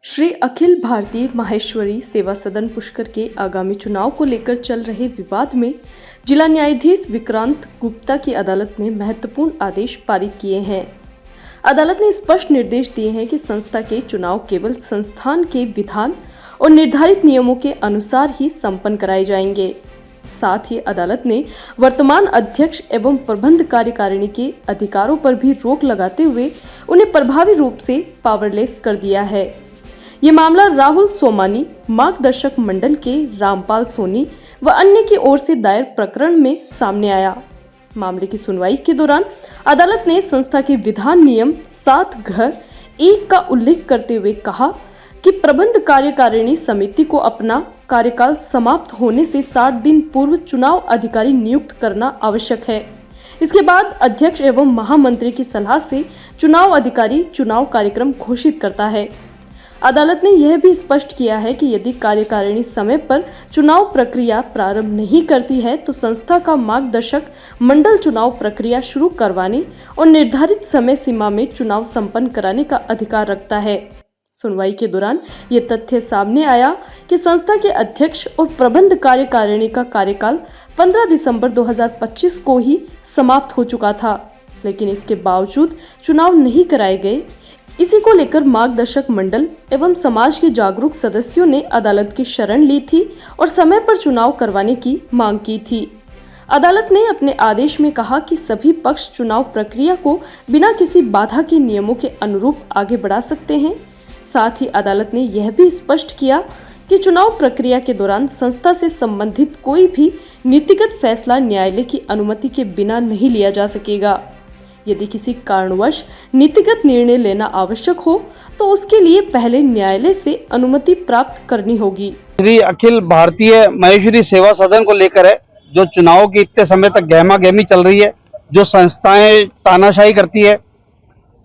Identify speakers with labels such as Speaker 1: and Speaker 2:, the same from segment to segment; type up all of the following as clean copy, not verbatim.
Speaker 1: श्री अखिल भारतीय माहेश्वरी सेवा सदन पुष्कर के आगामी चुनाव को लेकर चल रहे विवाद में जिला न्यायाधीश विक्रांत गुप्ता की अदालत ने महत्वपूर्ण आदेश पारित किए हैं। अदालत ने स्पष्ट निर्देश दिए हैं कि संस्था के चुनाव केवल संस्थान के विधान और निर्धारित नियमों के अनुसार ही संपन्न कराए जाएंगे। साथ ही अदालत ने वर्तमान अध्यक्ष एवं प्रबंध कार्यकारिणी के अधिकारों पर भी रोक लगाते हुए उन्हें प्रभावी रूप से पावरलेस कर दिया है। ये मामला राहुल सोमानी, मार्गदर्शक मंडल के रामपाल सोनी व अन्य की ओर से दायर प्रकरण में सामने आया। मामले की सुनवाई के दौरान अदालत ने संस्था के विधान नियम 7(1) का उल्लेख करते हुए कहा कि प्रबंध कार्यकारिणी समिति को अपना कार्यकाल समाप्त होने से 60 दिन पूर्व चुनाव अधिकारी नियुक्त करना आवश्यक है। इसके बाद अध्यक्ष एवं महामंत्री की सलाह से चुनाव अधिकारी चुनाव कार्यक्रम घोषित करता है। अदालत ने यह भी स्पष्ट किया है कि यदि कार्यकारिणी समय पर चुनाव प्रक्रिया प्रारंभ नहीं करती है तो संस्था का मार्गदर्शक मंडल चुनाव प्रक्रिया शुरू करवाने और निर्धारित समय सीमा में चुनाव संपन्न कराने का अधिकार रखता है। सुनवाई के दौरान ये तथ्य सामने आया कि संस्था के अध्यक्ष और प्रबंध कार्यकारिणी का कार्यकाल 15 दिसंबर 2025 को ही समाप्त हो चुका था, लेकिन इसके बावजूद चुनाव नहीं कराए गए। इसी को लेकर मार्गदर्शक मंडल एवं समाज के जागरूक सदस्यों ने अदालत की शरण ली थी और समय पर चुनाव करवाने की मांग की थी। अदालत ने अपने आदेश में कहा कि सभी पक्ष चुनाव प्रक्रिया को बिना किसी बाधा के नियमों के अनुरूप आगे बढ़ा सकते हैं। साथ ही अदालत ने यह भी स्पष्ट किया कि चुनाव प्रक्रिया के दौरान संस्था से संबंधित कोई भी नीतिगत फैसला न्यायालय की अनुमति के बिना नहीं लिया जा सकेगा। यदि किसी कारणवश नीतिगत निर्णय लेना आवश्यक हो तो उसके लिए पहले न्यायालय से अनुमति प्राप्त करनी होगी।
Speaker 2: श्री अखिल भारतीय माहेश्वरी सेवा सदन को लेकर है, जो चुनाव की इतने समय तक गहमा गहमी चल रही है, जो संस्थाएं तानाशाही करती है,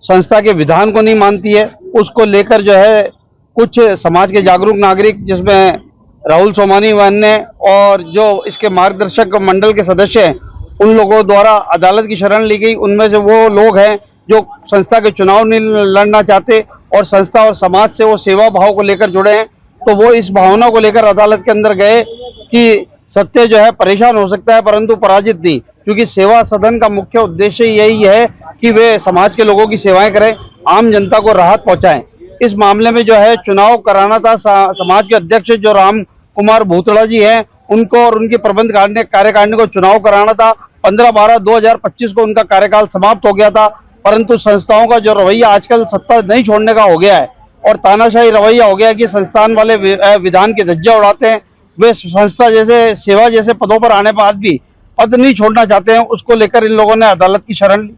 Speaker 2: संस्था के विधान को नहीं मानती है, उसको लेकर जो है कुछ समाज के जागरूक नागरिक जिसमें राहुल सोमानी व अन्य और जो इसके मार्गदर्शक मंडल के सदस्य हैं, उन लोगों द्वारा अदालत की शरण ली गई। उनमें से वो लोग हैं जो संस्था के चुनाव नहीं लड़ना चाहते और संस्था और समाज से वो सेवा भाव को लेकर जुड़े हैं, तो वो इस भावना को लेकर अदालत के अंदर गए कि सत्य जो है परेशान हो सकता है परंतु पराजित नहीं, क्योंकि सेवा सदन का मुख्य उद्देश्य यही है कि वे समाज के लोगों की सेवाएं करें, आम जनता को राहत पहुंचाएं। इस मामले में जो है चुनाव कराना था, समाज के अध्यक्ष जो राम कुमार भूतड़ा जी हैं उनको और उनकी प्रबंध कार्यकारिणी को चुनाव कराना था। 15/12/2025 को उनका कार्यकाल समाप्त हो गया था, परंतु संस्थाओं का जो रवैया आजकल सत्ता नहीं छोड़ने का हो गया है और तानाशाही रवैया हो गया है कि संस्थान वाले विधान की धज्जियां उड़ाते हैं। वे संस्था जैसे सेवा जैसे पदों पर आने बाद भी पद नहीं छोड़ना चाहते हैं। उसको लेकर इन लोगों ने अदालत की शरण ली।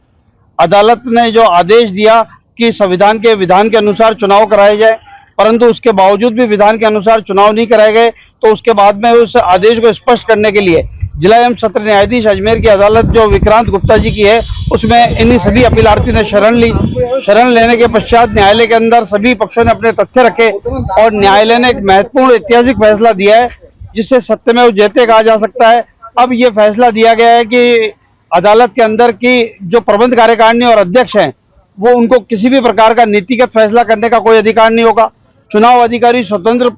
Speaker 2: अदालत ने जो आदेश दिया कि संविधान के विधान के अनुसार चुनाव कराए जाए, परंतु उसके बावजूद भी विधान के अनुसार चुनाव नहीं कराए गए, तो उसके बाद में उस आदेश को स्पष्ट करने के लिए जिला एवं सत्र न्यायाधीश अजमेर की अदालत जो विक्रांत गुप्ता जी की है, उसमें इन्हीं सभी अपीलार्थी ने शरण ली। शरण लेने के पश्चात न्यायालय के अंदर सभी पक्षों ने अपने तथ्य रखे और न्यायालय ने एक महत्वपूर्ण ऐतिहासिक फैसला दिया है जिससे सत्यमेव जयते कहा जा सकता है। अब ये फैसला दिया गया है कि अदालत के अंदर की जो प्रबंध कार्यकारिणी और अध्यक्ष हैं वो उनको किसी भी प्रकार का नीतिगत फैसला करने का कोई अधिकार नहीं होगा। चुनाव अधिकारी स्वतंत्र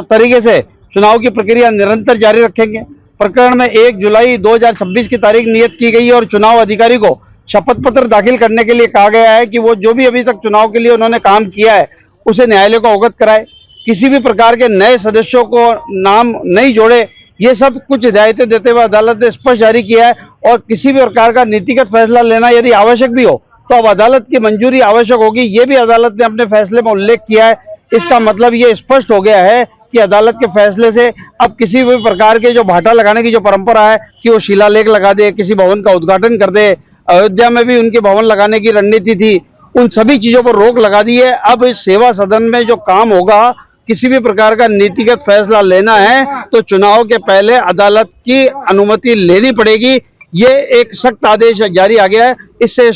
Speaker 2: तरीके से चुनाव की प्रक्रिया निरंतर जारी रखेंगे। प्रकरण में 1 जुलाई 2026 की तारीख नियत की गई है और चुनाव अधिकारी को शपथ पत्र दाखिल करने के लिए कहा गया है कि वो जो भी अभी तक चुनाव के लिए उन्होंने काम किया है उसे न्यायालय को अवगत कराए, किसी भी प्रकार के नए सदस्यों को नाम नहीं जोड़े। ये सब कुछ हिदायतें देते हुए अदालत ने स्पष्ट जारी किया है और किसी भी प्रकार का नीतिगत फैसला लेना यदि आवश्यक भी हो तो अब अदालत की मंजूरी आवश्यक होगी। ये भी अदालत ने अपने फैसले में उल्लेख किया है। इसका मतलब ये स्पष्ट हो गया है कि अदालत के फैसले से अब किसी भी प्रकार के जो भाटा लगाने की जो परंपरा है कि वो शिलालेख लगा दे, किसी भवन का उद्घाटन कर दे, अयोध्या में भी उनके भवन लगाने की रणनीति थी, उन सभी चीजों पर रोक लगा दी है। अब इस सेवा सदन में जो काम होगा, किसी भी प्रकार का नीतिगत फैसला लेना है तो चुनाव के पहले अदालत की अनुमति लेनी पड़ेगी। ये एक सख्त आदेश जारी आ गया है। इससे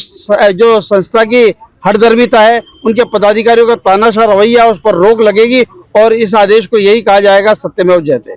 Speaker 2: जो संस्था की हठधर्मिता है, उनके पदाधिकारियों का तानाशाह रवैया, उस पर रोक लगेगी और इस आदेश को यही कहा जाएगा सत्यमेव जयते।